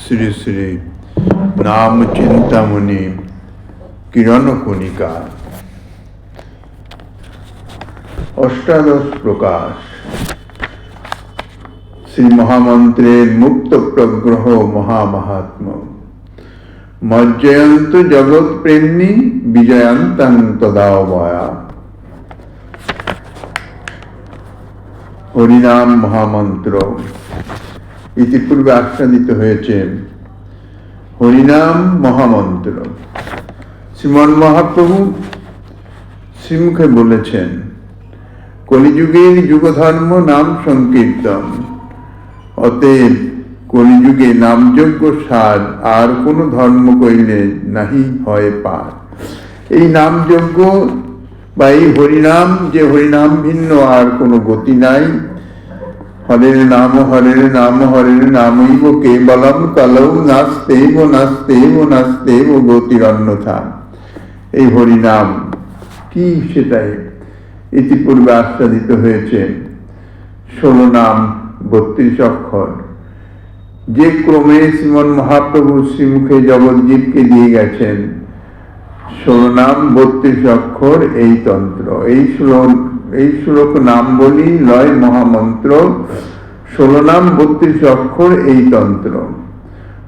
শ্রী শ্রী নাম চিন্তামণি কিরণ কণিকা অষ্টাদশ প্রকাশ শ্রী মহামন্ত্রের মুক্ত প্রগ্রহ মহামাহাত্ম মজ্জয়ন্ত জগৎ প্রেমী বিজয়ান্তাং তদাবয়া। হরিনাম মহামন্ত্র ইতিপূর্বে আখ্যায়িত হয়েছে। হরিনাম মহামন্ত্র শ্রীমন মহাপ্রভু শ্রীমুখে বলেছেন, কলিযুগের যুগধর্ম নাম সংকীর্তন। অতএব কলিযুগে নামযজ্ঞ সার আর কোন ধর্ম কইলে নাহি হয় পার। এই নামযজ্ঞ বা এই হরিনাম, যে হরিনাম ভিন্ন আর কোনো গতি নাই। হরের নাম হরের নাম হরের নামৈব কেবলম কলৌ নাস্তেব নাস্তেব নাস্তেব গতির অন্যথা। এই হরিনাম কি সেটাই ইতিপূর্বে আস্বাদিত হয়েছে। 16 নাম 32 অক্ষর, যে ক্রমে শ্রীমন মহাপ্রভু শ্রীমুখে জগৎজীবকে দিয়ে গেছেন। 16 নাম 32 অক্ষর এই তন্ত্র, এই শ্লোক নাম বলি লয় মহামন্ত্র। 16 নাম 32 অক্ষর এই তন্ত্র।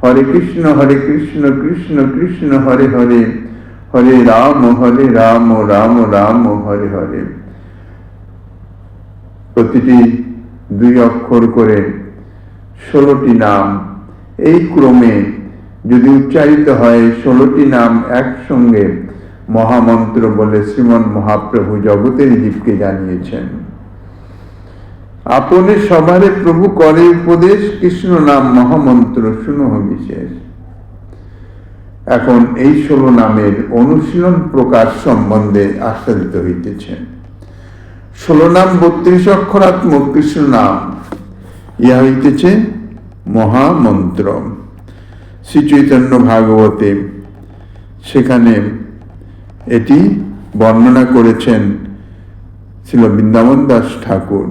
হরে কৃষ্ণ কৃষ্ণ কৃষ্ণ হরে হরে, হরে রাম রাম রাম হরে হরে। প্রতিটি 2 অক্ষর করে 16টি নাম। এই ক্রমে যদি উচ্চারিত হয় 16টি নাম একসঙ্গে মহামন্ত্র বলে শ্রীমন মহাপ্রভু জগতের জীবকে জানিয়েছেন। আপনে সবারে প্রভু করে উপদেশ, কৃষ্ণ নাম মহামন্ত্র শুনহ বিশেষ। এখন এই 16 নামের অনুশীলন প্রকাশ সম্বন্ধে আস্বাদিত হইতেছে। 16 নাম 32 অক্ষরাত্মক কৃষ্ণ নাম, ইহা হইতেছে মহামন্ত্র। শ্রী চৈতন্য ভাগবতে সেখানে এটি বর্ণনা করেছেন শ্রীল বৃন্দাবন দাস ঠাকুর।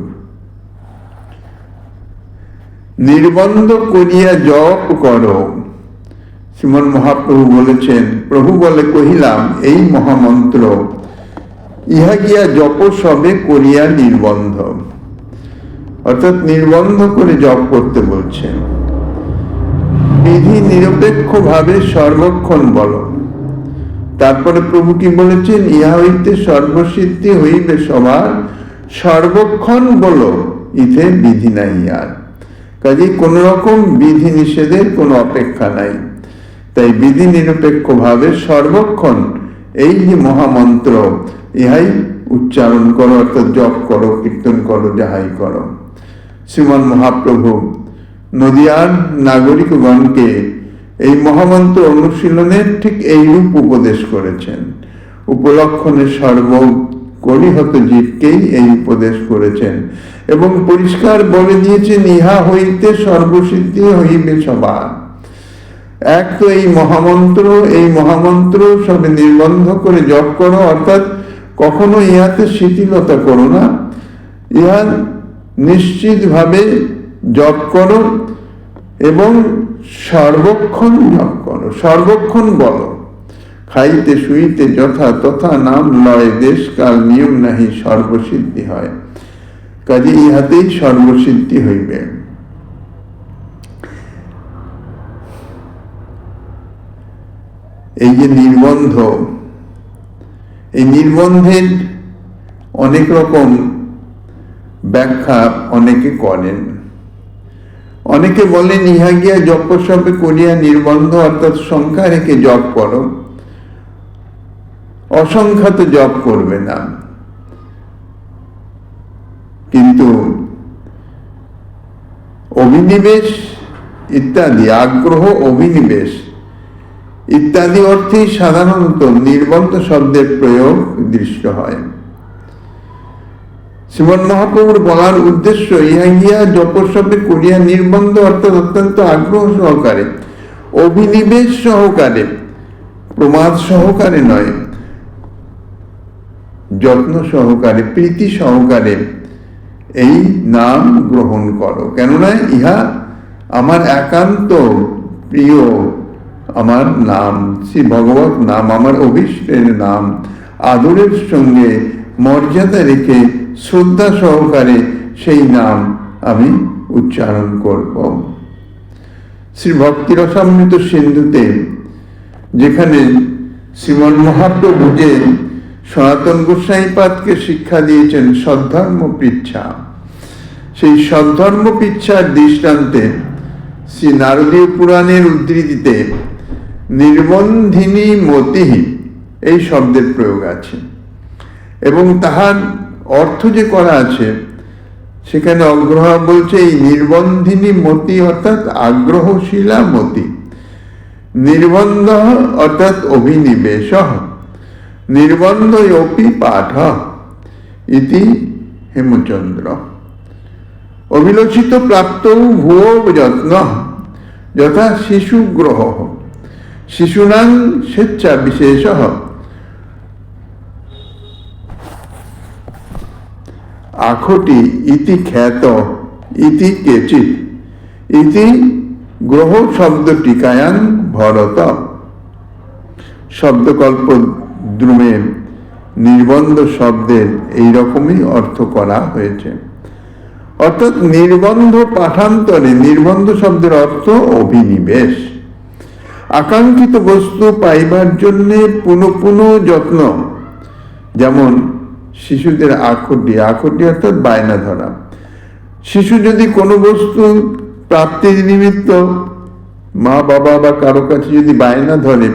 নির্বন্ধ করিয়া জপ করো। শ্রীমন মহাপ্রভু বলেছেন, প্রভু বলে কহিলাম এই মহামন্ত্র, ইহা গিয়া জপ সবে করিয়া নির্বন্ধ। অর্থাৎ নির্বন্ধ করে জপ করতে বলছেন। বিধি নিরপেক্ষ ভাবে সর্বক্ষণ বলো। তারপরে প্রভু কি বলেছেন, ইহা হইতে সর্বসিদ্ধি হইবে সবার, সর্বক্ষণ বলো ইথে বিধি নাই আর। কাজে কোন রকম বিধি নিষেধের কোনো অপেক্ষা নাই। তাই বিধি নিরপেক্ষ ভাবে সর্বক্ষণ এই যে মহামন্ত্র, ইহাই উচ্চারণ করো, অর্থাৎ জপ করো, কীর্তন করো, যাহাই করো। শ্রীমন মহাপ্রভু নদিয়ার নাগরিকগণকে এই মহামন্ত্র অনুশীলনের ঠিক এইরূপ উপদেশ করেছেন। উপলক্ষণে সর্বকরিহত জীবকেই এই উপদেশ করেছেন এবং পরিষ্কার বলে দিয়েছেন, ইহা হইতে সর্বসিদ্ধি হইবে সবার। এক তো এই মহামন্ত্র সবে নির্বন্ধ করে জপ করো, অর্থাৎ কখনো ইহাতে শিথিলতা করো না। ইহা নিশ্চিত ভাবে জপ করো এবং সর্বক্ষণ জপ করো, সর্বক্ষণ বলো। খাইতে শুইতে যথা তথা নাম লয়, দেশ কাল নিয়ম নাহি সর্বসিদ্ধি হয়। কাজে ইহাতেই সর্বসিদ্ধি হইবে। এই যে নির্বন্ধ, এই নির্বন্ধের অনেক রকম ব্যাখ্যা অনেকে করেন। অনেকে বলেন, ইহা গিয়া জপসপে করিয়া নির্বন্ধ, অর্থাৎ সংখ্যা রেখে জপ করো, অসংখ্যাত জপ করবে না। কিন্তু অভিনিবেশ ইত্যাদি, আগ্রহ, অভিনিবেশ ইত্যাদি অর্থেই সাধারণত নির্বন্ধ শব্দের প্রয়োগ দৃষ্ট হয়। শ্রীমন মহাপ্রভুর বলার উদ্দেশ্য, ইহা গিয়া জপসপে করিয়া নির্বন্ধ, অর্থাৎ অত্যন্ত আগ্রহ সহকারে, অভিনিবেশ সহকারে, প্রমাদ সহকারে নয়, যত্ন সহকারে, প্রীতি সহকারে এই নাম গ্রহণ করো। কেননা ইহা আমার একান্ত প্রিয় আমার নাম, শ্রী ভগবত নাম, আমার অভীষ্টের নাম আদরের সঙ্গে মর্যাদা রেখে শ্রদ্ধা সহকারে সেই নাম আমি উচ্চারণ করব। শ্রী ভক্তি রসামৃত সিন্ধুতে যেখানে শ্রীমন মহাপ্রভু যে সনাতন গোস্বামীপাদকে শিক্ষা দিয়েছেন সদ্ধর্ম পৃচ্ছা, সেই সদ্ধর্ম পৃচ্ছার দৃষ্টান্তে শ্রী নারদীয় পুরাণের উদ্ধৃতিতে নির্বন্ধিনী মতি এই শব্দের প্রয়োগ আছে, এবং তাহার অর্থ যে করা আছে সেখানে অগ্রহ বলছে এই নির্বন্ধিনী মতি অর্থাৎ আগ্রহশীলা মতি, নির্বন্ধ অর্থাৎ অভিনিবেশ, নির্বন্ধ অপি পাঠ ইতি হেমচন্দ্র। অভিলোচিত প্রাপ্ত ভুয়ো যত্ন যথা শিশুগ্রহ শিশুনাং স্বেচ্ছা বিশেষ আখটি ইতি খ্যাত ইতি কেচিৎ ইতি গ্রহ শব্দ টিকায়াং ভরত। শব্দকল্প দ্রুমে নির্বন্ধ শব্দের এইরকমই অর্থ করা হয়েছে, অর্থাৎ নির্বন্ধ পাঠান্তরে নির্বন্ধ শব্দের অর্থ অভিনিবেশ, আকাঙ্ক্ষিত বস্তু পাইবার জন্য পুনঃ পুনঃ যত্ন। যেমন শিশুদের আখটি অর্থাৎ বায়না ধরা। শিশু যদি কোনো বস্তু প্রাপ্তির নিমিত্ত মা বাবা বা কারো কাছে যদি বায়না ধরে,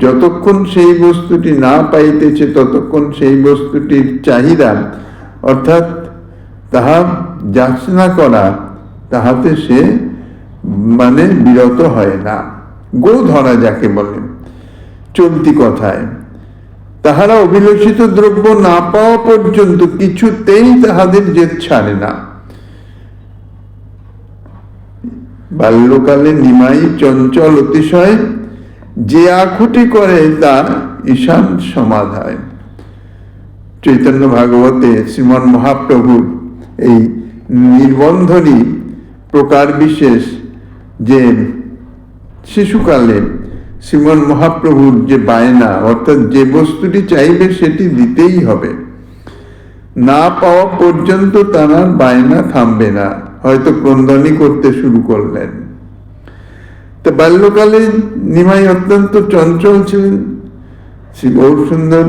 যতক্ষণ সেই বস্তুটি না পাইতেছে ততক্ষণ সেই বস্তুটির চাহিদা অর্থাৎ তাহা যাচনা করা তাহাতে সে বিরত হয় না। গো ধরা যাকে বলে চলতি কথায়, তাহারা অভিলষিত দ্রব্য না পাওয়া পর্যন্ত কিছুতেই তাহাদের জেদ ছাড়ে না। বাল্যকালে নিমাই চঞ্চল অতিশয়, যে আকুতি করে তার ঈশান সমাধায়। চৈতন্য ভাগবতে শ্রীমন মহাপ্রভুর এই নির্বন্ধনী প্রকার বিশেষ যে শিশুকালে শ্রীমন মহাপ্রভুর যে বায়না অর্থাৎ যে বস্তুটি চাইবে সেটি দিতেই হবে, না পাওয়া পর্যন্ত তার বায়না থামবে না, হয়তো ক্রন্দনই করতে শুরু করলেন। তো বাল্যকালে নিমাই অত্যন্ত চঞ্চল ছিলেন। শ্রী গৌর সুন্দর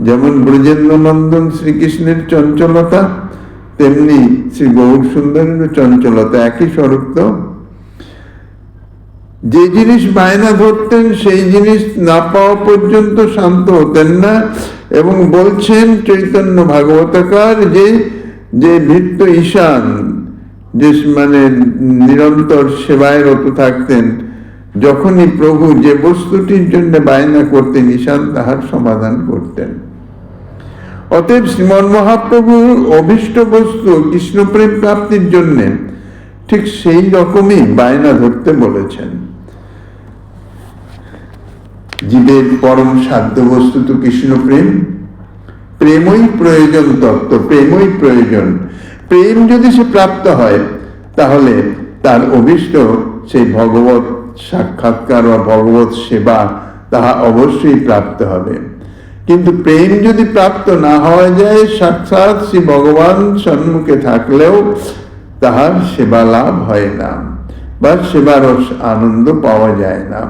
যেমন ব্রজেন্দ্র নন্দন শ্রীকৃষ্ণের চঞ্চলতা, তেমনি শ্রী গৌর সুন্দরের চঞ্চলতা একই স্বরূপ। তো যে জিনিস বায়না ধরতেন সেই জিনিস না পাওয়া পর্যন্ত শান্ত হতেন না, এবং বলছেন চৈতন্য ভাগবতকার যে ভৃত্য ঈশান যে নিরন্তর সেবায় রত থাকতেন, যখনই প্রভু যে বস্তুটির জন্য বায়না করতেন ঈশান তাহার সমাধান করতেন। অতএব শ্রীমন মহাপ্রভুর অভীষ্ট বস্তু কৃষ্ণপ্রেম প্রাপ্তির জন্য ঠিক সেই রকমই বায়না ধরতে বলেছেন। জীবের পরম সাধ্য বস্তু তো কৃষ্ণ প্রেম, প্রেমই প্রয়োজন তত্ত্ব, প্রেমই প্রয়োজন। প্রেম যদি সে প্রাপ্ত হয় তাহলে তার অভীষ্ট সেই ভগবত সাক্ষাৎকার বা ভগবত সেবা তাহা অবশ্যই প্রাপ্ত হবে। কিন্তু প্রেম যদি প্রাপ্ত না হওয়া যায়, সাক্ষাৎ শ্রী ভগবান সম্মুখে থাকলেও তাহার সেবা লাভ হয় না বা সেবার আনন্দ পাওয়া যায় না।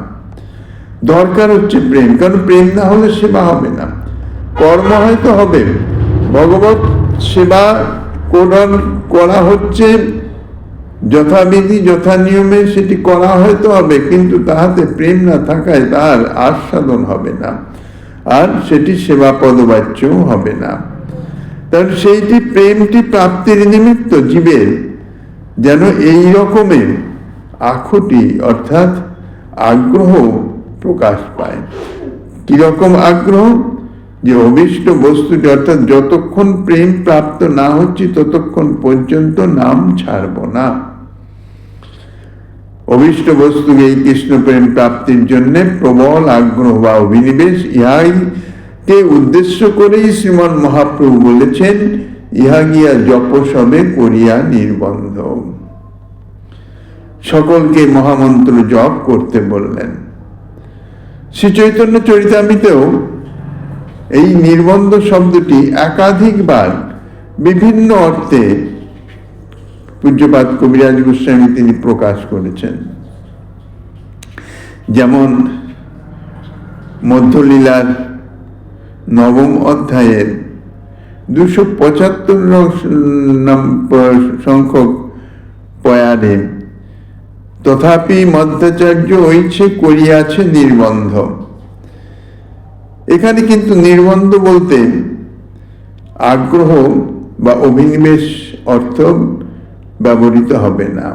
দরকার হচ্ছে প্রেম, কারণ প্রেম না হলে সেবা হবে না। কর্ম হয়তো হবে, ভগবত সেবা করা হচ্ছে যথাবিধি যথা নিয়মে, সেটি করা হয়তো হবে, কিন্তু তাহাতে প্রেম না থাকায় তার আস্বাদন হবে না, আর সেটি সেবা পদবাচ্যও হবে না। তার সেইটি প্রেমটি প্রাপ্তির নিমিত্ত জীবের যেন এই রকমের আকুতি অর্থাৎ আগ্রহ প্রকাশ পায়। কিরকম আগ্রহ? যে অভীষ্ট বস্তুটি অর্থাৎ যতক্ষণ প্রেম প্রাপ্ত না হচ্ছে ততক্ষণ পর্যন্ত নাম ছাড়ব না। অভীষ্ট বস্তুকে এই কৃষ্ণ প্রেম প্রাপ্তির জন্য প্রবল আগ্রহ বা অভিনিবেশ, ইহাকে উদ্দেশ্য করেই শ্রীমন মহাপ্রভু বলেছেন, ইহা গিয়া জপ সবে করিয়া নির্বন্ধ। সকলকে মহামন্ত্র জপ করতে বললেন। শ্রী চৈতন্য চরিতামৃতেও এই নির্বন্ধ শব্দটি একাধিকবার বিভিন্ন অর্থে পূজ্যপাদ কবিরাজ গোস্বামী তিনি প্রকাশ করেছেন। যেমন মধ্যলীলার 9ম অধ্যায়ের 275 সংখ্যক পয়ারে তথাপি মধ্যাচার্য ঐচ্ছে করিয়াছে নির্বন্ধ। এখানে কিন্তু নির্বন্ধ বলতে আগ্রহ বা অভিনিবেশ অর্থ ব্যবহৃত হবে না।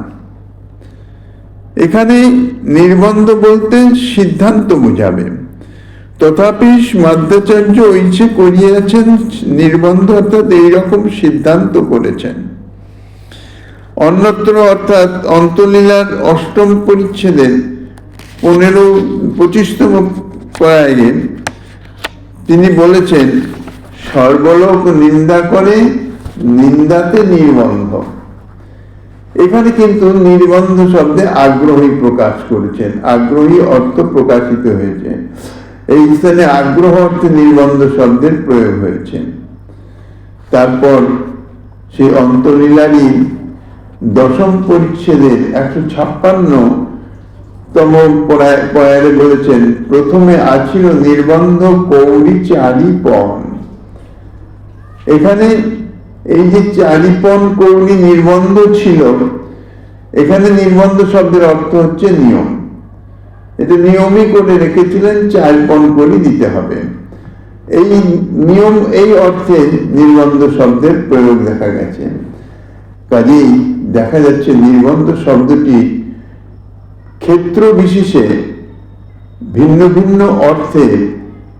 এখানে নির্বন্ধ বলতে সিদ্ধান্ত বোঝাবে। তথাপি মধ্যাচার্য ঐচ্ছে করিয়াছেন নির্বন্ধ, অর্থাৎ এইরকম সিদ্ধান্ত করেছেন। অন্যত্র অর্থাৎ অন্তলীলার 8ম পরিচ্ছেদের 25তম পর্যায়ে তিনি বলেছেন, সর্বলোক নিন্দা করে, নিন্দাতে নির্বন্ধ। এখানে কিন্তু নির্বন্ধ শব্দে আগ্রহী প্রকাশ করেছেন, আগ্রহী অর্থ প্রকাশিত হয়েছে। এই স্থানে আগ্রহ অর্থে নির্বন্ধ শব্দের প্রয়োগ হয়েছে। তারপর সেই অন্তলীলারই 10ম পরিচ্ছেদের 156তম পয়ারে বলেছেন, প্রথমে আছিল নির্বন্ধ কৌরি চারিপন। এখানে এই যে চারিপন কৌরি নির্বন্ধ ছিল, এখানে নির্বন্ধ শব্দের অর্থ হচ্ছে নিয়ম। এটা নিয়মই করে রেখেছিলেন, 4 করে দিতে হবে। এই নিয়ম, এই অর্থে নির্বন্ধ শব্দের প্রয়োগ দেখা গেছে। কাজেই দেখা যাচ্ছে নির্বন্ধ শব্দটি ক্ষেত্র বিশেষে ভিন্ন ভিন্ন অর্থে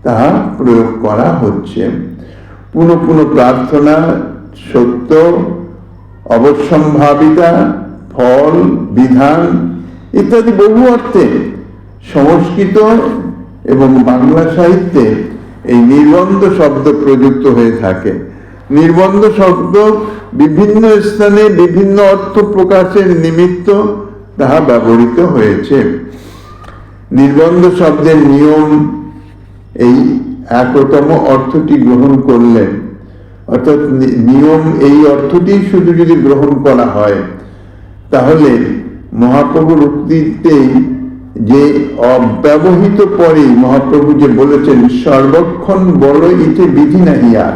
তাহা প্রয়োগ করা হচ্ছে। পুনঃ পুনঃ প্রার্থনা, সত্য, অবশ্যম্ভাবিতা, ফল, বিধান ইত্যাদি বহু অর্থে সংস্কৃত এবং বাংলা সাহিত্যে এই নির্বন্ধ শব্দ প্রযুক্ত হয়ে থাকে। নির্বন্ধ শব্দ বিভিন্ন স্থানে বিভিন্ন অর্থ প্রকাশের নিমিত্ত তাহা ব্যবহৃত হয়েছে। নির্বন্ধ শব্দের নিয়ম এই 1তম অর্থটি গ্রহণ করলেন, অর্থাৎ নিয়ম এই অর্থটি শুধু যদি গ্রহণ করা হয়, তাহলে মহাপ্রভুর উক্তিতে যে অব্যবহিত পরে মহাপ্রভু যে বলেছেন, সর্বক্ষণ বল ইতে বিধি নাহিয়া,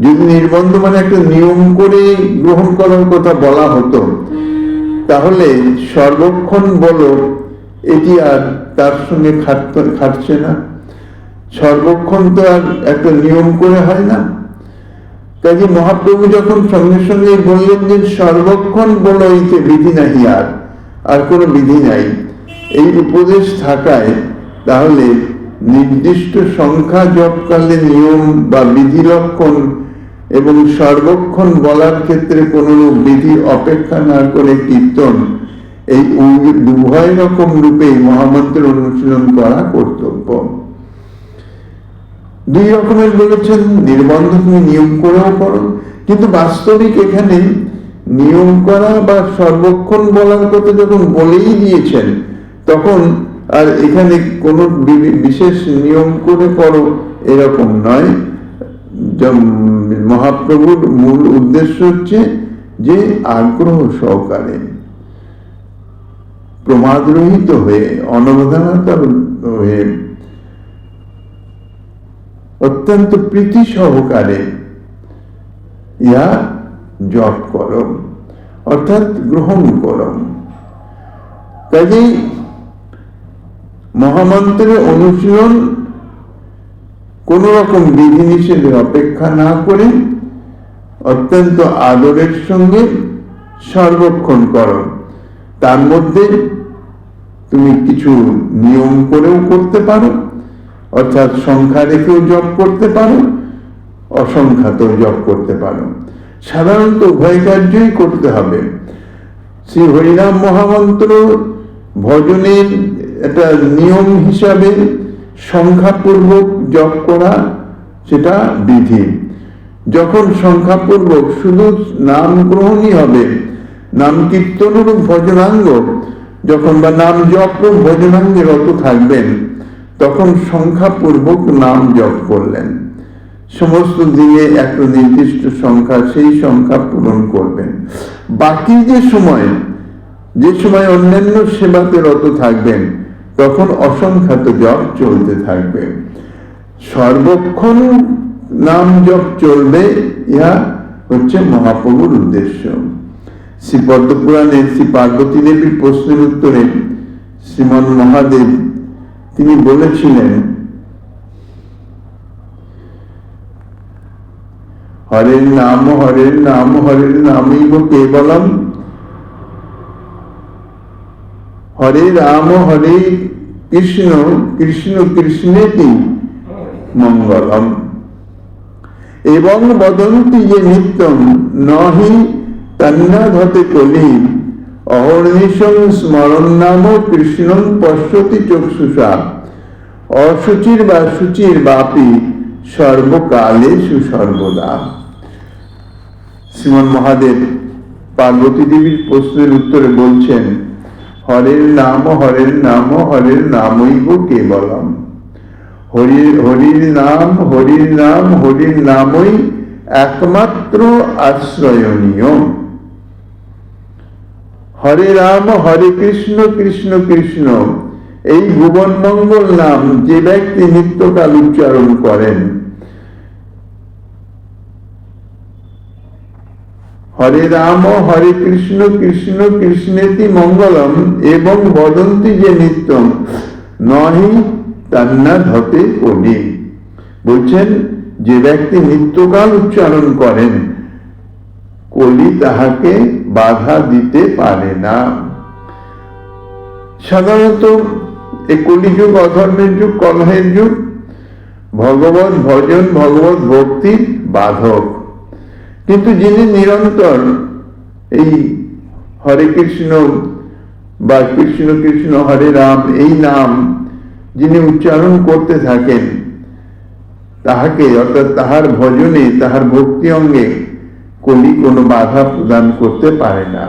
যদি নির্বন্ধ মানে একটা নিয়ম করে গ্রহণ করার কথা বলা হতো, তাহলে সর্বক্ষণ বলো এটি আর তার সঙ্গে খাটছে না। সর্বক্ষণ তো আর একটা নিয়ম করে হয় না। কাজে মহাপ্রভু যখন সঙ্গে সঙ্গে বললেন যে সর্বক্ষণ বলো ইতে বিধি নাহি, আর কোনো বিধি নাই, এই উপদেশ থাকায় তাহলে নির্দিষ্ট সংখ্যা জপকালে নিয়ম বা বিধি লক্ষণ এবং সর্বক্ষণ বলার ক্ষেত্রে কোন বিধি অপেক্ষা না করে কীর্তন, এই উভয় রকম রূপে মহামন্ত্রের অনুশীলন করা কর্তব্য। 2 রকমের বলেছেন, নির্বন্ধ তুমি নিয়ম করেও করো, কিন্তু বাস্তবিক এখানে নিয়ম করা বা সর্বক্ষণ বলার কথা যখন বলেই দিয়েছেন, তখন আর এখানে কোনো বিশেষ নিয়ম করে করো এরকম নয়। মহাপ্রভুর মূল উদ্দেশ্য হচ্ছে যে আগ্রহ সহকারে, প্রমাদরহিত হয়ে, অনবধানতা হয়ে, অত্যন্ত প্রীতি সহকারে ইহা জপ করো, অর্থাৎ গ্রহণ করো। কাজেই মহামন্ত্রের অনুশীলন কোন রকম বিধিনিষেধের অপেক্ষা না করে অত্যন্ত আদরের সঙ্গে সর্বক্ষণ করো। তার মধ্যে তুমি কিছু নিয়ম করেও করতে পারো, অর্থাৎ সংখ্যা রেখেও জপ করতে পারো, অসংখ্যাতেও জপ করতে পারো। সাধারণত উভয় কার্যই করতে হবে। শ্রী হরিনাম মহামন্ত্র ভজনের একটা নিয়ম হিসাবে সংখ্যাপূর্বক জপ করা, সেটা বিধি। যখন সংখ্যাপূর্বক শুধু নাম গ্রহণই হবে, নাম কীর্তন রূপ ভজনাঙ্গ যখন বা নাম জপ রূপ ভজনাঙ্গে রত থাকবেন, তখন সংখ্যাপূর্বক নাম জপ করলেন। সমস্ত দিনে একটা নির্দিষ্ট সংখ্যা, সেই সংখ্যা পূরণ করবেন। বাকি যে সময় অন্যান্য সেবাতে রত থাকবেন, তখন অসংখ্যাত জপ চলতে থাকবে। সর্বক্ষণ নাম জপ চলবে, ইহা হচ্ছে মহাপ্রভুর উদ্দেশ্য। শ্রী পদ্মপুরাণে শ্রী পার্বতী দেবীর প্রশ্নের উত্তরে শ্রীমন মহাদেব তিনি বলেছিলেন, হরের নাম হরের নাম হরের নামৈব কেবলম, হরে রাম হরে কৃষ্ণ কৃষ্ণ কৃষ্ণেতি মঙ্গলম, এবং বদন্তি যে নিত্যম নহি তন্নাধতে কলি, অহর্নিশং স্মরণ নাম কৃষ্ণং পশ্যতি চক্ষুষা, অশুচির বা শুচির বাপি সর্বকালে সুসর্বদা। শ্রীমন মহাদেব পার্বতী দেবীর প্রশ্নের উত্তরে বলছেন, হরের নাম হরের নাম হরের নামৈব কেবলম, হরির নাম হরির নাম হরির নামই একমাত্র আশ্রয়নীয়। হরে রাম হরে কৃষ্ণ কৃষ্ণ কৃষ্ণ, এই ভুবন মঙ্গল নাম যে ব্যক্তি নিত্যকাল উচ্চারণ করেন, হরে রাম হরে কৃষ্ণ কৃষ্ণ কৃষ্ণেতি মঙ্গলম, এবং বদন্তি যে নিত্যম নহি তন্নাধতে কলি, বলছেন যে ব্যক্তি নিত্যকাল উচ্চারণ করেন, কলি তাহাকে বাধা দিতে পারে না। সাধারণত এই কলিযুগ অধর্মের যুগ, কলহের যুগ, ভগবত ভজন ভগবত ভক্তির বাধক। কিন্তু যিনি নিরন্তর এই হরে কৃষ্ণ বা কৃষ্ণ কৃষ্ণ হরে রাম এই নাম যিনি উচ্চারণ করতে থাকেন, তাহাকে অর্থাৎ তাহার ভজনে তাহার ভক্তি অঙ্গে কলি কোনো বাধা প্রদান করতে পারে না।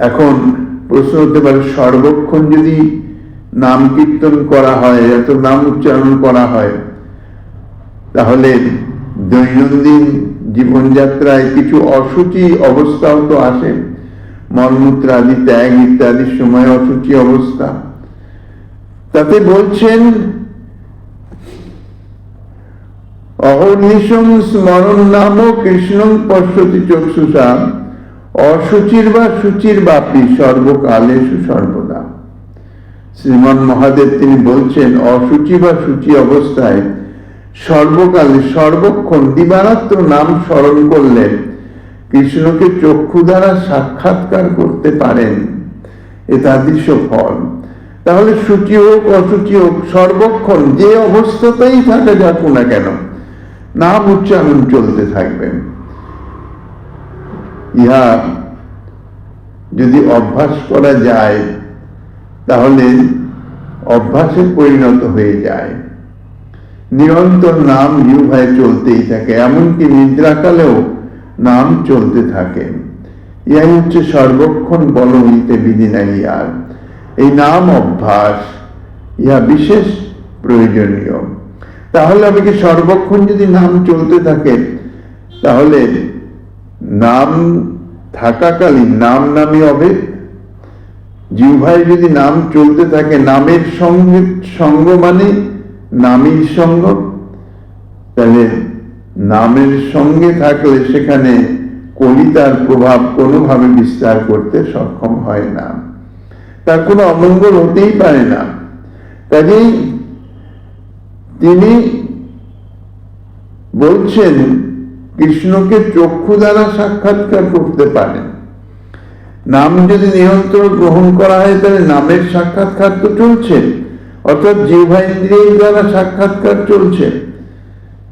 এখন প্রশ্ন হতে পারে, সর্বক্ষণ যদি নাম কীর্তন করা হয়, এত নাম উচ্চারণ করা হয়, তাহলে দৈনন্দিন জীবনযাত্রায় কিছু অসুচি অবস্থাও তো আসে, মলমূত্র আদি ত্যাগ ইত্যাদির সময় অসুচি অবস্থা। তাতে বলছেন, অহর্নিশং স্মরণ নাম কৃষ্ণং পশ্যতি চক্ষুষা, অসুচির বা শুচির বাপি সর্বকালে সুসর্বদা। শ্রীমান মহাদেব তিনি বলছেন, অসুচি বা শুচি অবস্থায় সর্বকালে সর্বক্ষণ দিবারাত্র নাম স্মরণ করলে কৃষ্ণকে চক্ষু দ্বারা সাক্ষাৎকার করতে পারেন, এ তাদৃশ ফল। তাহলে শুচি হোক অশুচি হোক, সর্বক্ষণ যে অবস্থাতেই থাকে যাক না কেন, নাম উচ্চারণ চলতে থাকবে। ইহা যদি অভ্যাস করা যায়, তাহলে অভ্যাসে পরিণত হয়ে যায়। নিরন্তর নাম জিহ্বায় চলতেই থাকে, এমনকি নিদ্রাকালেও নাম চলতে থাকে। ইহাই হচ্ছে সর্বক্ষণ বল হইতে বিধি নাই আর। এই নাম অভ্যাস, ইহা বিশেষ প্রয়োজনীয়। তাহলে আমি কি সর্বক্ষণ যদি নাম চলতে থাকে, তাহলে নাম থাকাকালীন নাম নামই হবে। জিহ্বায় যদি নাম চলতে থাকে, নামের সঙ্গ মানে নামীর সঙ্গ, তাহলে নামের সঙ্গে থাকলে সেখানে কলিতার প্রভাব কোনোভাবে বিস্তার করতে সক্ষম হয় না, তার কোনো অমঙ্গল হতেই পারে না। কাজেই তিনি বলছেন, কৃষ্ণকে চক্ষু দ্বারা সাক্ষাৎকার করতে পারেন। নাম যদি নিরন্তর গ্রহণ করা হয়, তাহলে নামের সাক্ষাৎকার তো চলছে, অর্থাৎ জিহ্বাইন্দ্রিয় দ্বারা সাক্ষাৎকার চলছে।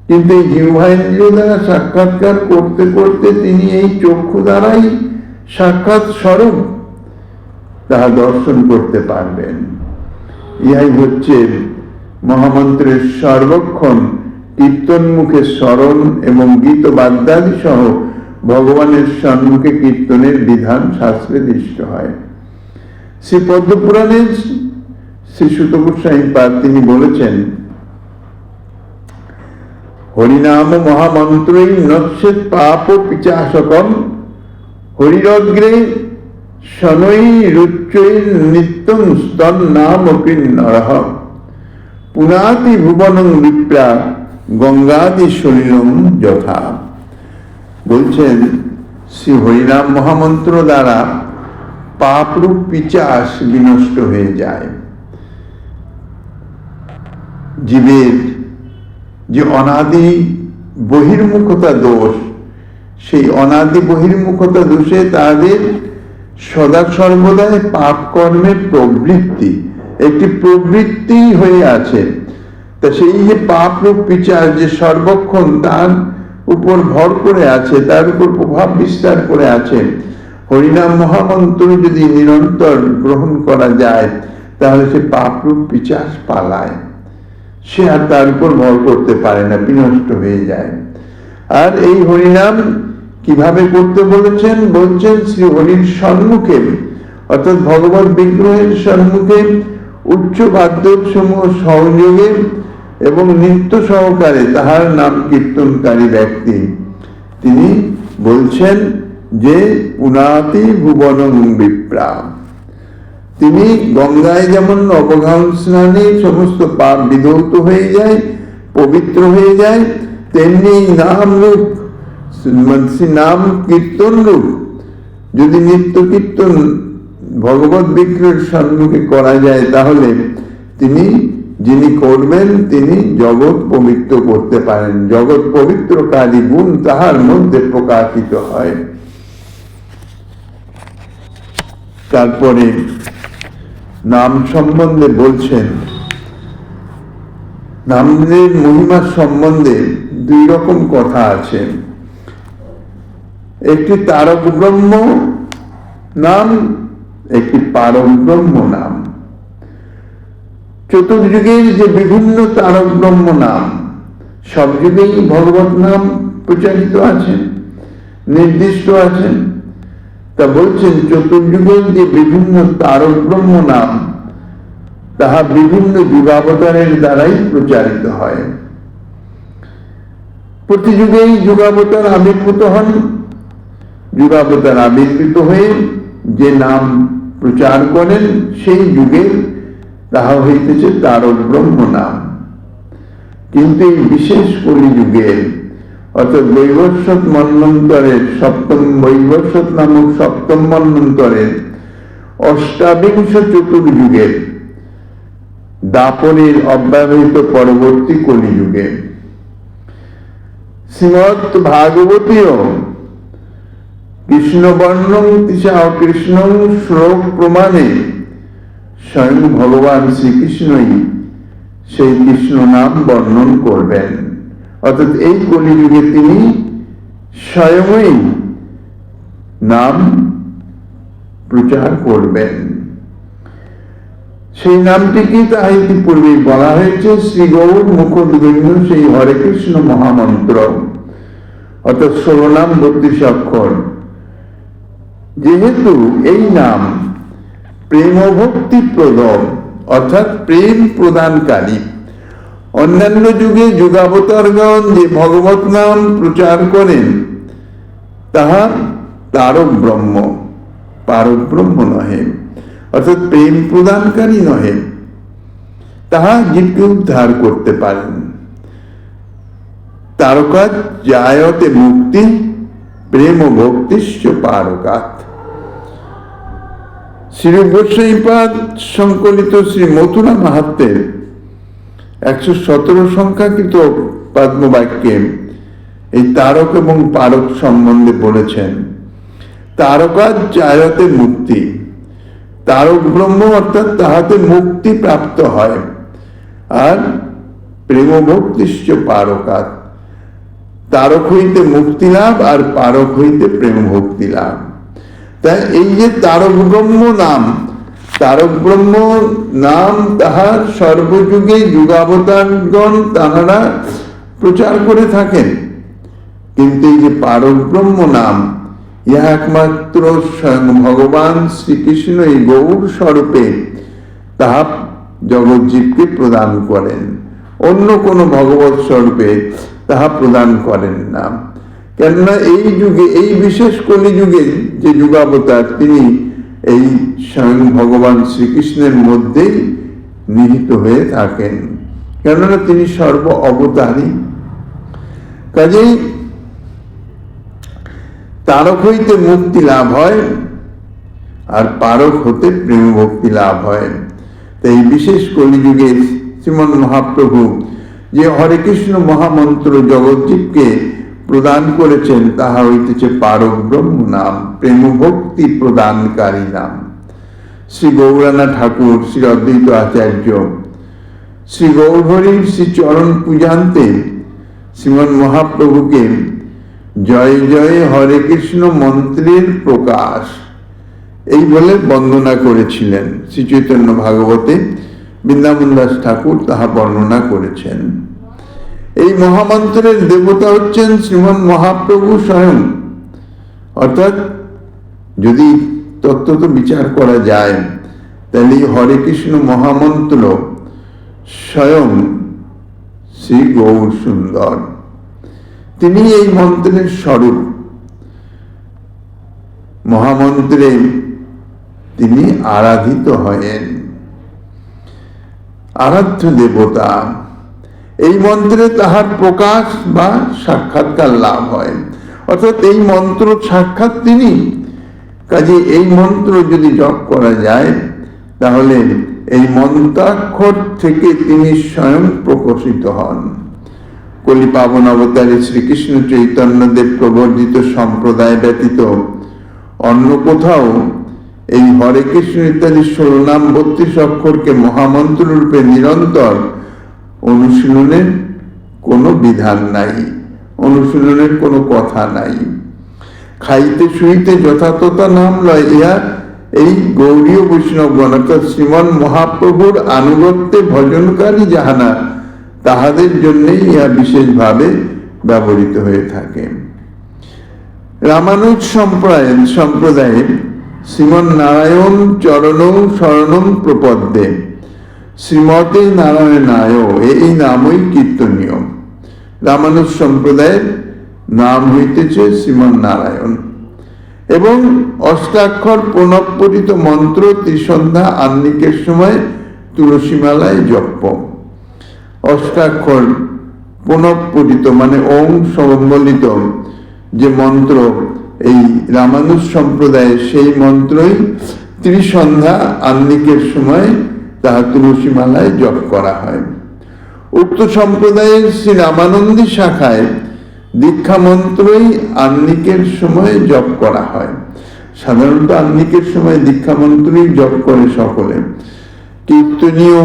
কিন্তু এই জিহ্বাইন্দ্রিয় দ্বারা সাক্ষাৎকার করতে করতে তিনি এই চক্ষু দ্বারাই সাক্ষাৎ স্বরূপ তাহা দর্শন করতে পারবেন। ইহাই হচ্ছে মহামন্ত্রের সর্বক্ষণ কীর্তন মুখে স্মরণ এবং গীত বাদ্যাদি সহ ভগবানের সম্মুখে কীর্তনের বিধান শাস্ত্রে দৃষ্ট হয়। শ্রী পদ্মপুরাণের শ্রী সুত গোস্বামী পাদ তিনি বলেছেন, হরিনাম মহামন্ত্রই নচ্ছেদ পাপ পিচাসকম হরিরগ্রে শনৈ রুচ্চৈ নিত্যং স্তন নাম কিন্নরঃ পুনাতি ভুবনং বিপ্রা গঙ্গাদি সলিলং যথা। বলছেন শ্রী হরিনাম মহামন্ত্র দ্বারা পাপরূপ পিচাস বিনষ্ট হয়ে যায়। জীবের যে অনাদি বহির্মুখতা দোষ, সেই অনাদি বহির্মুখতা দোষে তাদের সদা সর্বদাই পাপ কর্মের প্রবৃত্তি, একটি প্রবৃত্তি হয়ে আছে। তা সেই যে পাপ রূপ বিচার যে সর্বক্ষণ তার উপর ভর করে আছে, তার উপর প্রভাব বিস্তার করে আছে, হরিনাম মহামন্ত্র যদি নিরন্তর গ্রহণ করা যায় তাহলে সে পাপ রূপ পিচাস পালায়, সে আর তার উপর ভর করতে পারে না, বিনষ্ট হয়ে যায়। আর এই হরিনাম কিভাবে করতে বলেছেন? বলছেন শ্রী হরির সম্মুখে, অর্থাৎ ভগবত বিগ্রহের সম্মুখে উচ্চ বাদ্য সমূহ সংযোগে এবং নিত্য সহকারে তাহার নাম কীর্তনকারী ব্যক্তি, তিনি বলছেন যে পুনাতি ভুবনং বিপ্রা, তিনি গঙ্গায় যেমন অবগাহন স্নানে সমস্ত পাপ বিধৌত হয়ে যায়, পবিত্র হয়ে যায়, তেমনি নাম রূপ নাম কীর্তন রূপ যদি নিত্য কীর্তন ভগবত বিগ্রহের সম্মুখে করা যায় তাহলে তিনি যিনি করবেন তিনি জগৎ পবিত্র করতে পারেন, জগৎ পবিত্রকারী গুণ তাহার মধ্যে প্রকাশিত হয়। তারপরে নাম সম্বন্ধে বলছেন, নামের মহিমা সম্বন্ধে দুই রকম কথা আছে। একটি তারক ব্রহ্ম নাম, একটি পারক ব্রহ্ম নাম। চতুর্যুগের যে বিভিন্ন তারক ব্রহ্ম নাম, সব যুগেই ভগবত নাম প্রচারিত আছেন, নির্দিষ্ট আছেন। তা বলছেন চতুর্যুগের যে বিভিন্ন তারক ব্রহ্ম নাম তাহা বিভিন্ন যুগাবতারের দ্বারাই প্রচারিত হয়। প্রতি যুগেই যুগাবতার আবির্ভূত হন, যুগাবতার আবির্ভূত হয়ে যে নাম প্রচার করেন সেই যুগে তাহা হইতেছে তারক ব্রহ্ম নাম। কিন্তু এই বিশেষ কলিযুগের অর্থাৎ বৈবস্বত মন্বন্তরের সপ্তম বৈবস্বত নামক সপ্তম মন্বন্তরের অষ্টাবিংশ চতুর্যুগের দাপরের অব্যবহৃত পরবর্তী কলিযুগে শ্রীমৎ ভাগবতীয় কৃষ্ণবর্ণং তিসা কৃষ্ণ শ্লোক প্রমাণে স্বয়ং ভগবান শ্রীকৃষ্ণই সেই কৃষ্ণ নাম বর্ণন করবেন। অর্থাৎ এই কলিযুগে তিনি স্বয়ংই নাম প্রচার করবেন। সেই নামটি কি তা ইতিপূর্বে বলা হয়েছে, শ্রী গৌর মুখোদ্গম্য সেই হরে কৃষ্ণ মহামন্ত্র, অর্থাৎ 16 নাম 32 অক্ষর। যেহেতু এই নাম প্রেম ভক্তি প্রদ অর্থাৎ প্রেম প্রদানকারী, অন্যান্য যুগে যুগাবতারগণ যে ভগবত নাম প্রচার করেন তাহা তারক ব্রহ্ম, পারক ব্রহ্ম নহে, অর্থাৎ প্রেম প্রদানকারী নহে, তাহা জীবকে উদ্ধার করতে পারেন। তারকাৎ জায়তে মুক্তি প্রেম ভক্তিশ্চ পারকাৎ। শ্রী গোস্বামীপাদ সংকলিত শ্রী মথুরা মাহাত্ম্যের 117 সংখ্যাকৃত পদ্মবাক্যে এই তারক এবং পারক সম্বন্ধে বলেছেন, তারকাৎ জায়তে মুক্তি, তারক ব্রহ্ম অর্থাৎ তাহাতে মুক্তি প্রাপ্ত হয়, আর প্রেম ভক্তিশ্চ পারকাৎ, তারক হইতে মুক্তি লাভ আর পারক হইতে প্রেম ভক্তি লাভ। তাই এই যে তারক ব্রহ্ম নাম, তারক ব্রহ্ম নাম তাহার সর্বযুগে যুগাবতারগণ তাহারা প্রচার করে থাকেন। কিন্তু এই যে পারব্রহ্ম নাম, ইহা একমাত্র স্বয়ং ভগবান শ্রীকৃষ্ণ এই গৌর স্বরূপে তাহা জগৎজীবকে প্রদান করেন, অন্য কোন ভগবৎ স্বরূপে তাহা প্রদান করেন না। কেননা এই যুগে, এই বিশেষ কলিযুগে যে যুগাবতার, তিনি এই স্বয়ং ভগবান শ্রীকৃষ্ণের মধ্যেই নিহিত হয়ে থাকেন, কেননা তিনি সর্ব অবতারী। কাজেই তারক হইতে মুক্তি লাভ হয়, আর পারক হতে প্রেম ভক্তি লাভ হয়। তাই এই বিশেষ কলিযুগে শ্রীমন মহাপ্রভু যে হরে কৃষ্ণ মহামন্ত্র জগৎজীবকে প্রদান করেছেন, তাহা হইতেছে পারক ব্রহ্ম নাম, প্রেম ভক্তি প্রদানকারী নাম। শ্রী গৌরানা ঠাকুর, শ্রী অদ্বৈত আচার্য, শ্রী গৌরহরির শ্রী চরণ পূজান্তে শ্রীমন মহাপ্রভুকে জয় জয় হরে কৃষ্ণ মন্ত্রের প্রকাশ এই বলে বন্দনা করেছিলেন। শ্রী চৈতন্য ভাগবতে বৃন্দাবন দাস ঠাকুর তাহা বর্ণনা করেছেন। এই মহামন্ত্রের দেবতা হচ্ছেন শ্রীমন মহাপ্রভু স্বয়ং। অর্থাৎ যদি তত্ত্বত বিচার করা যায়, তাহলে হরে কৃষ্ণ মহামন্ত্র স্বয়ং শ্রী গৌর সুন্দর, তিনি এই মন্ত্রের স্বরূপ। মহামন্ত্রে তিনি আরাধিত হয়েন, আরাধ্য দেবতা। এই মন্ত্রে তাহার প্রকাশ বা সাক্ষাৎকার লাভ হয়, অর্থাৎ এই মন্ত্র সাক্ষাৎ তিনি। কাজে এই মন্ত্র যদি জপ করা যায়, তাহলে এই মন্ত্রাক্ষর থেকে তিনি স্বয়ং প্রকাশিত হন। কলি পাবন অবতারে শ্রীকৃষ্ণ চৈতন্যদেব প্রবর্তিত সম্প্রদায় ব্যতীত অন্য কোথাও এই হরে কৃষ্ণ ইত্যাদি 16 নাম 32 অক্ষরকে মহামন্ত্র রূপে নিরন্তর অনুশীলনের কোনো বিধান নাই, অনুশীলনের কোনো কথা নাই। খাইতে শুইতে যথাতথা নাম লয়, ইহা এই গৌরীয় বৈষ্ণবগণ অর্থাৎ শ্রীমন মহাপ্রভুর আনুগত্যে ভজনকারী যাহারা, তাহাদের জন্যই ইহা বিশেষভাবে ব্যবহৃত হয়ে থাকে। রামানুজ সম্প্রদায়ে শ্রীমন নারায়ণ চরণৌ শরণং প্রপদ্যে, শ্রীমতে নারায়ণায়, এই নামই কীর্তনীয়। রামানুজ সম্প্রদায়ের নাম হইতেছে শ্রীমন নারায়ণ, এবং অষ্টাক্ষর প্রণবপঠিত মন্ত্র ত্রিসন্ধ্যা আহ্নিকের সময় তুলসীমালায় জপ। অষ্টাক্ষর প্রণবপঠিত মানে ওম সম্বলিত যে মন্ত্র এই রামানুজ সম্প্রদায়ের, সেই মন্ত্রই ত্রিসন্ধ্যা আহ্নিকের সময় তাহা তুলসীমালায় জপ করা হয়। উক্ত সম্প্রদায়ের শ্রী রামানন্দী শাখায় দীক্ষা মন্ত্রই আহ্নিকের সময় জপ করা হয়। সাধারণত আহ্নিকের সময় দীক্ষা মন্ত্রই জপ করে সকলে, কীর্তনীয়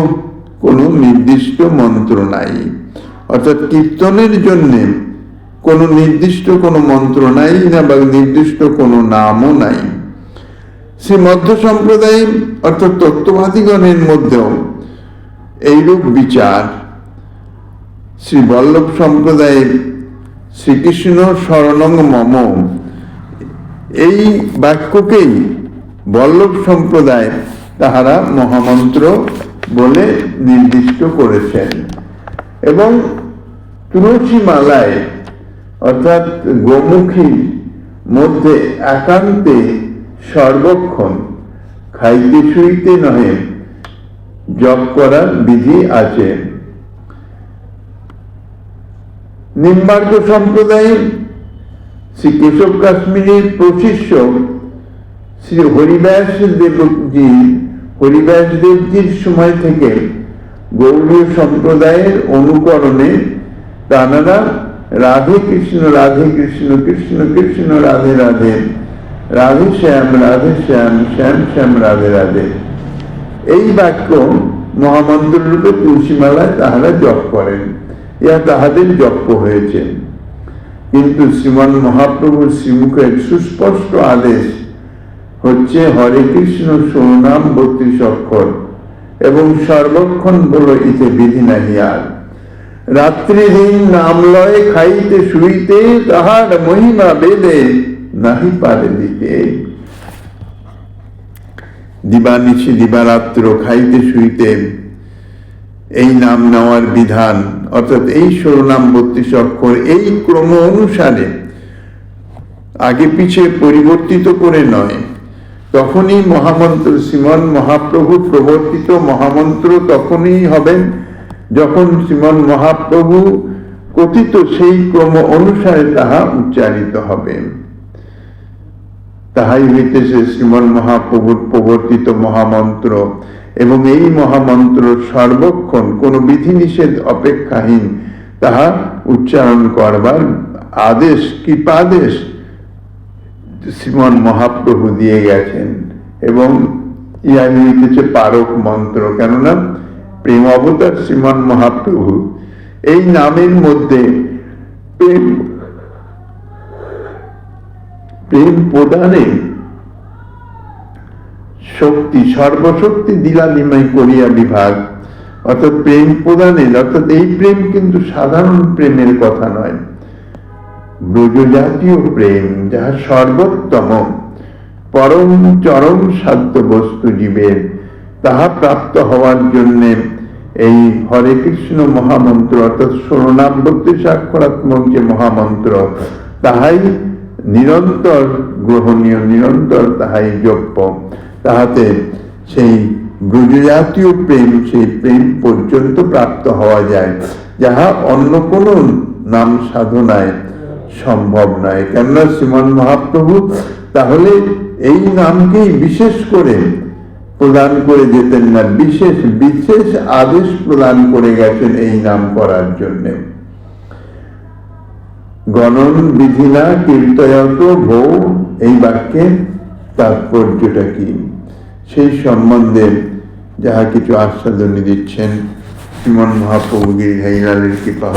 কোনো নির্দিষ্ট মন্ত্র নাই। অর্থাৎ কীর্তনের জন্য কোনো নির্দিষ্ট কোনো মন্ত্র নাই না, বা নির্দিষ্ট কোনো নামও নাই। শ্রী মধ্য সম্প্রদায় অর্থাৎ তত্ত্ববাদীগণের মধ্যেও এইরূপ বিচার। শ্রী বল্লভ সম্প্রদায়ের শ্রীকৃষ্ণ শরণং মম, এই বাক্যকেই বল্লভ সম্প্রদায় তাহারা মহামন্ত্র বলে নির্দিষ্ট করেছেন। এবং তুলসী মালায় অর্থাৎ গোমুখীর মধ্যে একান্তে সর্বক্ষণ খাইতে শুইতে নহে জপ করার বিধি আছে। নিম্বার্ক সম্প্রদায়ে শ্রী কেশব কাশ্মীরের প্রশিষ্য শ্রী হরিব্যাস দেবজির সময় থেকে গৌড়ীয় সম্প্রদায়ের অনুকরণে তাঁরা রাধে কৃষ্ণ কৃষ্ণ কৃষ্ণ রাধে রাধে, রাধে শ্যাম শ্যাম শ্যাম রাধে রাধে, এই বাক্য মহামন্ত্র রূপে তুলসীমালায় তাহারা জপ করেন। ইহা তাহাদের জপ হয়েছে। কিন্তু শ্রীমান মহাপ্রভুর শ্রীমুখের সুস্পষ্ট আদেশ হচ্ছে হরে কৃষ্ণ 16 নাম 32 অক্ষর, এবং সর্বক্ষণ বলো ইতে বিধি নাহি আর। রাত্রি দিন নাম লয় খাইতে শুইতে, তাহার মহিমা বেদে নাহি পারে দিতে। দিবানিশি দিবারাত্র খাইতে শুইতে এই নাম নেওয়ার বিধান, অর্থাৎ এই 16 নাম 32 অক্ষর এই ক্রম অনুসারে, আগে পিছে পরিবর্তিত করে নয়। তখনই মহামন্ত্র, শ্রীমন মহাপ্রভু প্রবর্তিত মহামন্ত্র তখনই হবেন যখন শ্রীমন মহাপ্রভু কথিত সেই ক্রম অনুসারে তাহা উচ্চারিত হবে। তাহাই হইতেছে শ্রীমন মহাপ্রভুর প্রবর্তিত মহামন্ত্র। এবং এই মহামন্ত্র সর্বক্ষণ কোন বিধিনিষেধ অপেক্ষাহীন তাহা উচ্চারণ করবার আদেশ, কৃপাদেশ শ্রীমন মহাপ্রভু দিয়ে গেছেন। এবং ইহাই হইতেছে পারক মন্ত্র। কেননা প্রেম অবতার শ্রীমন মহাপ্রভু এই নামের মধ্যে প্রেম প্রদানে শক্তি, সর্বশক্তি দিলানিময় করিয়া বিভাগ, অর্থাৎ প্রেম প্রদানের, অর্থাৎ এই প্রেম কিন্তু সাধারণ প্রেমের কথা নয়, ব্রজজাতীয় প্রেম, যাহা সর্বোত্তম পরম চরম সাধ্য বস্তু জীবের, তাহা প্রাপ্ত হওয়ার জন্য এই হরে কৃষ্ণ মহামন্ত্র, অর্থাৎ 16 নাম 32 অক্ষরাত্মক যে মহামন্ত্র, তাহাই নিরন্তর গ্রহণীয়, নিরন্তর তাহাই যোগ্য। তাহাতে সেই ব্রজজাতীয় প্রেম, সেই প্রেম পর্যন্ত প্রাপ্ত হওয়া যায়, যাহা অন্য কোন নাম সাধনায় সম্ভব নয়। কেননা শ্রীমন মহাপ্রভু তাহলে এই নামকেই বিশেষ করে প্রদান করে যেতেন না, বিশেষ বিশেষ আদেশ প্রদান করে গেছেন এই নাম করার জন্য। গণন বিধিনা কীর্তয়ত ভৌ, এই বাক্যের তাৎপর্যটা কি সেই সম্বন্ধে যাহা কিছু আস্বাদনী দিচ্ছেন শ্রীমন মহাপ্রভু গিরিধারীলালের কৃপা।